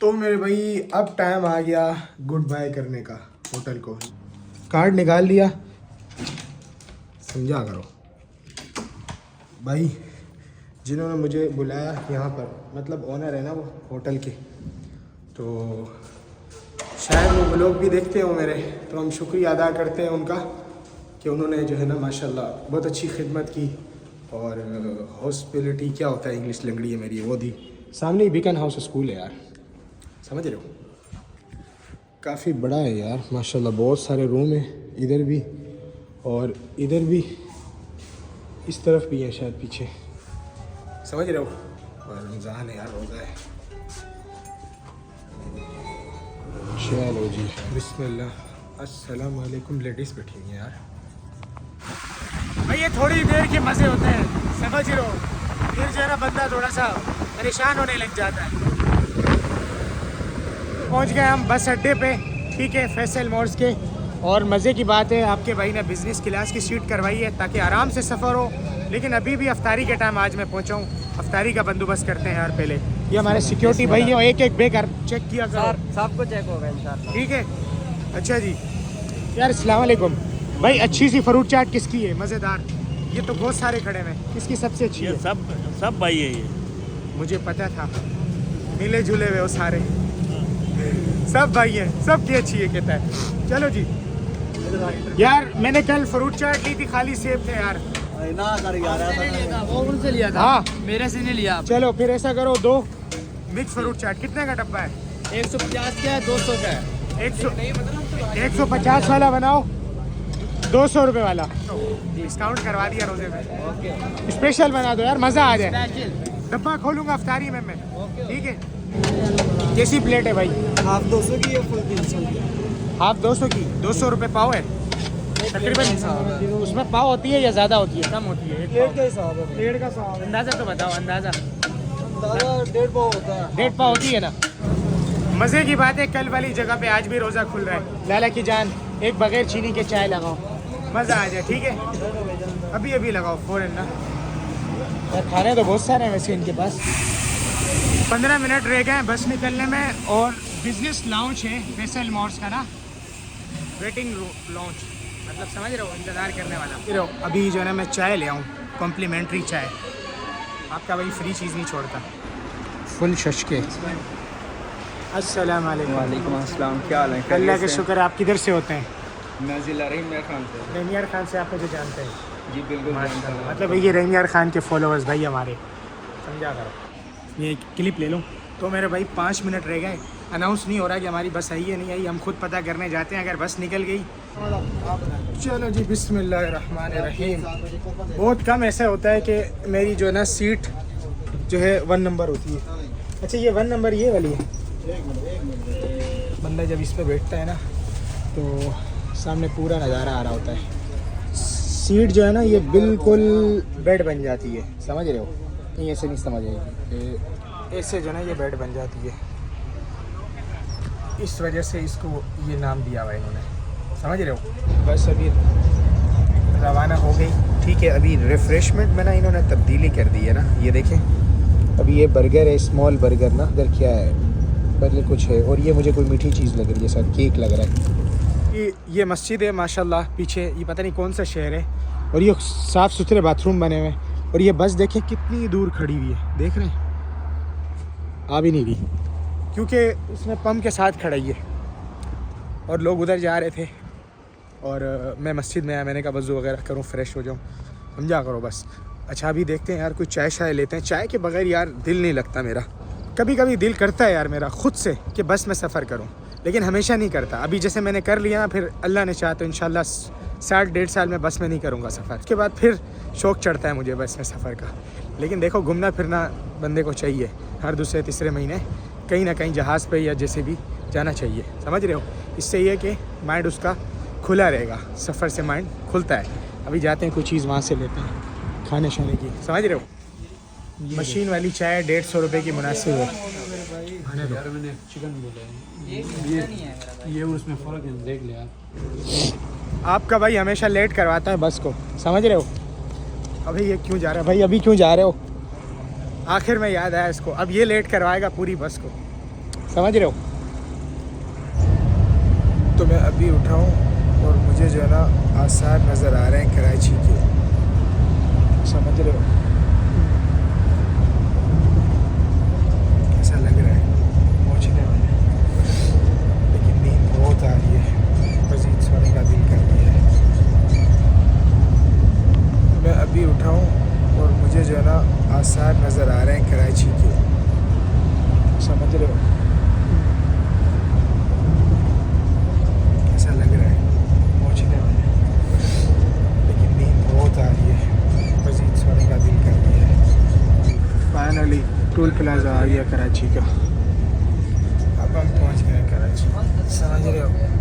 तो मेरे भाई अब टाइम आ गया गुड बाय करने का होटल को। कार्ड निकाल लिया, समझा करो भाई। जिन्होंने मुझे बुलाया यहाँ पर, मतलब ओनर है ना वो होटल के, तो शायद वो व्लॉग भी देखते हो मेरे, तो हम शुक्रिया अदा करते हैं उनका कि उन्होंने जो है ना माशाल्लाह बहुत अच्छी खिदमत की। और हॉस्पिटलिटी क्या होता है, इंग्लिश लंगड़ी है मेरी, वो दी। सामने ही बीकन हाउस स्कूल है यार, समझ रहे हो। काफ़ी बड़ा है यार माशाल्लाह, बहुत सारे रूम हैं इधर भी और इधर भी, इस तरफ भी है शायद पीछे, समझ रहे हो। और रमज़ान है यार, रोज़ा है। चलो जी बिस्मिल्लाह। अस्सलाम वालेकुम। लेडीज़ बैठी हुई हैं यार भाई, ये थोड़ी देर के मज़े होते हैं, समझ रहे हो। फिर जो है ना बंदा थोड़ा सा परेशान होने लग जाता है। पहुंच गए हम बस अड्डे पे, ठीक है, फैसल मोड्स के। और मज़े की बात है, आपके भाई ने बिज़नेस क्लास की सीट करवाई है ताकि आराम से सफ़र हो। लेकिन अभी भी अफ्तारी के टाइम आज मैं पहुंचा हूँ, अफ्तारी का बंदोबस्त करते हैं यार। पहले ये हमारे सिक्योरिटी भाई हैं, एक एक बेग चेक किया करो, सबको चेक होगा इंशाल्लाह। ठीक है। अच्छा जी यार, अस्सलाम वालेकुम भाई। अच्छी सी फ्रूट चाट किसकी है, मज़ेदार? ये तो बहुत सारे खड़े हैं, किसकी सबसे अच्छी है? सब भाई है ये, मुझे पता था, मिले जुले हुए वो सारे सब भाई हैं, सबकी अच्छी है कहता है। चलो जी यार, मैंने कल फ्रूट चाट ली थी, खाली सेब थे यार। वो उनसे लिया था, हाँ मेरे से नहीं लिया। चलो फिर ऐसा करो, 2 मिक्स फ्रूट चाट। कितने का डब्बा है? 150 का है, 200 का है। 150 वाला बनाओ, 200 रुपये वाला डिस्काउंट करवा दिया रोजे में। स्पेशल बना दो यार, मज़ा आ जाए। डब्बा खोलूंगा अफ्तारी में मैं, ठीक है। कैसी प्लेट है भाई? हाफ 200 की है, फुल 300 की। हाफ 200 की, 200 रुपये पाव है तकरीबन। उसमें पाव होती है या ज़्यादा होती है, कम होती है? प्लेट का हिसाब है, प्लेट का हिसाब। अंदाज़ा तो बताओ, अंदाज़ा। अंदाजा 1.5 पाव होता है। 1.5 पाव होती है ना। मज़े की बात है, कल वाली जगह पे आज भी रोज़ा खुल रहा है। लाला की जान, एक बगैर चीनी के चाय लगाओ, मज़ा आ जाए, ठीक है। अभी अभी लगाओ फ़ौरन ना। और खाने तो बहुत सारे हैं वैसे इनके पास। 15 मिनट रह गए हैं बस निकलने में। और बिजनेस लाउंज है फैसल मोड्स का ना, वेटिंग लाउंज, मतलब समझ रहे हो, इंतज़ार करने वाला। अभी जो है ना मैं चाय ले आऊँ, कॉम्प्लीमेंट्री चाय। आपका भाई फ्री चीज़ नहीं छोड़ता, फुल शशके। अस्सलाम वालेकुम। अस्सलाम, क्या हाल है? अल्लाह के शुक्र। आप किधर से होते हैं? मैं जिला रहीम खान से। रेनियर खान से आप मुझे जानते हैं? जी बिल्कुल जानता हूं। मतलब ये रेनियर खान के फॉलोअर्स भाई हमारे, समझा करो। ये क्लिप ले लो। तो मेरे भाई 5 मिनट रह गए, अनाउंस नहीं हो रहा कि हमारी बस आई है नहीं आई, हम खुद पता करने जाते हैं अगर बस निकल गई। चलो जी बिस्मिल्लाहिर्रहमानिर्रहीम। बहुत कम ऐसा होता है कि मेरी जो है ना सीट जो है 1 नंबर होती है। अच्छा ये 1 नंबर ये वाली है। बंदा जब इस पर बैठता है ना तो सामने पूरा नज़ारा आ रहा होता है। सीट जो है ना ये बिल्कुल बेड बन जाती है, समझ रहे हो। नहीं ऐसे नहीं समझ आएगी, ऐसे जो है ना ये बेड बन जाती है, इस वजह से इसको ये नाम दिया हुआ है इन्होंने, समझ रहे हो। बस अभी रवाना हो गई, ठीक है। अभी रिफ़्रेशमेंट में ना इन्होंने तब्दीली कर दी है ना, ये देखें। अभी ये बर्गर है, स्मॉल बर्गर ना, इधर क्या है, बर्गर कुछ है। और ये मुझे कोई मीठी चीज़ लग रही है, सर केक लग रहा है। ये मस्जिद है माशाल्लाह पीछे, ये पता नहीं कौन सा शहर है। और ये साफ़ सुथरे बाथरूम बने हुए हैं। और ये बस देखें कितनी दूर खड़ी हुई है, देख रहे हैं, आ भी नहीं रही क्योंकि उसने पम्प के साथ खड़ा ही है। और लोग उधर जा रहे थे और मैं मस्जिद में आया, मैंने कहा वज़ू वगैरह करूँ, फ्रेश हो जाऊँ, समझा करो बस। अच्छा अभी देखते हैं यार, कोई चाय शाय लेते हैं। चाय के बगैर यार दिल नहीं लगता मेरा। कभी कभी दिल करता है यार मेरा खुद से कि बस में सफ़र करूं, लेकिन हमेशा नहीं करता। अभी जैसे मैंने कर लिया ना, फिर अल्लाह ने चाहा तो इंशाल्लाह 60-1.5 साल में बस में नहीं करूंगा सफ़र। उसके बाद फिर शौक़ चढ़ता है मुझे बस में सफ़र का। लेकिन देखो घूमना फिरना बंदे को चाहिए, हर दूसरे तीसरे महीने कहीं ना कहीं जहाज़ पे या जैसे भी जाना चाहिए, समझ रहे हो। इससे ये कि माइंड उसका खुला रहेगा, सफ़र से माइंड खुलता है। अभी जाते हैं कुछ चीज़ वहाँ से लेते हैं खाने शाने की, समझ रहे हो। मशीन वाली चाय 150 रुपये की मुनासिब है। यार मैंने चिकन बोला है, ये उसमें फ़र्क है, देख लिया। आपका भाई हमेशा लेट करवाता है बस को, समझ रहे हो। अभी ये क्यों जा रहा है भाई, अभी क्यों जा रहे हो? आखिर में याद आया इसको, अब ये लेट करवाएगा पूरी बस को। समझ रहे हो। तो मैं अभी उठा हूँ और मुझे जो है ना आसार नज़र आ रहे हैं कराची के, समझ रहे हो। कैसा लग रहा है, पहुँचने वाले, लेकिन नींद बहुत आ रही है, मज़ीद सोने का दिल कर रही है। मैं अभी उठा हूँ और मुझे जो है ना आसार नज़र आ रहे हैं कराची के, समझ रहे हो। कैसा लग रहा है, पहुँचने वाले, लेकिन नींद बहुत आ रही है, मज़ीद सोने का दिल कर रही है। फाइनली टोल प्लाजा आ गया कराची का, अब हम पहुँच गए कराची, समझ रहे हो।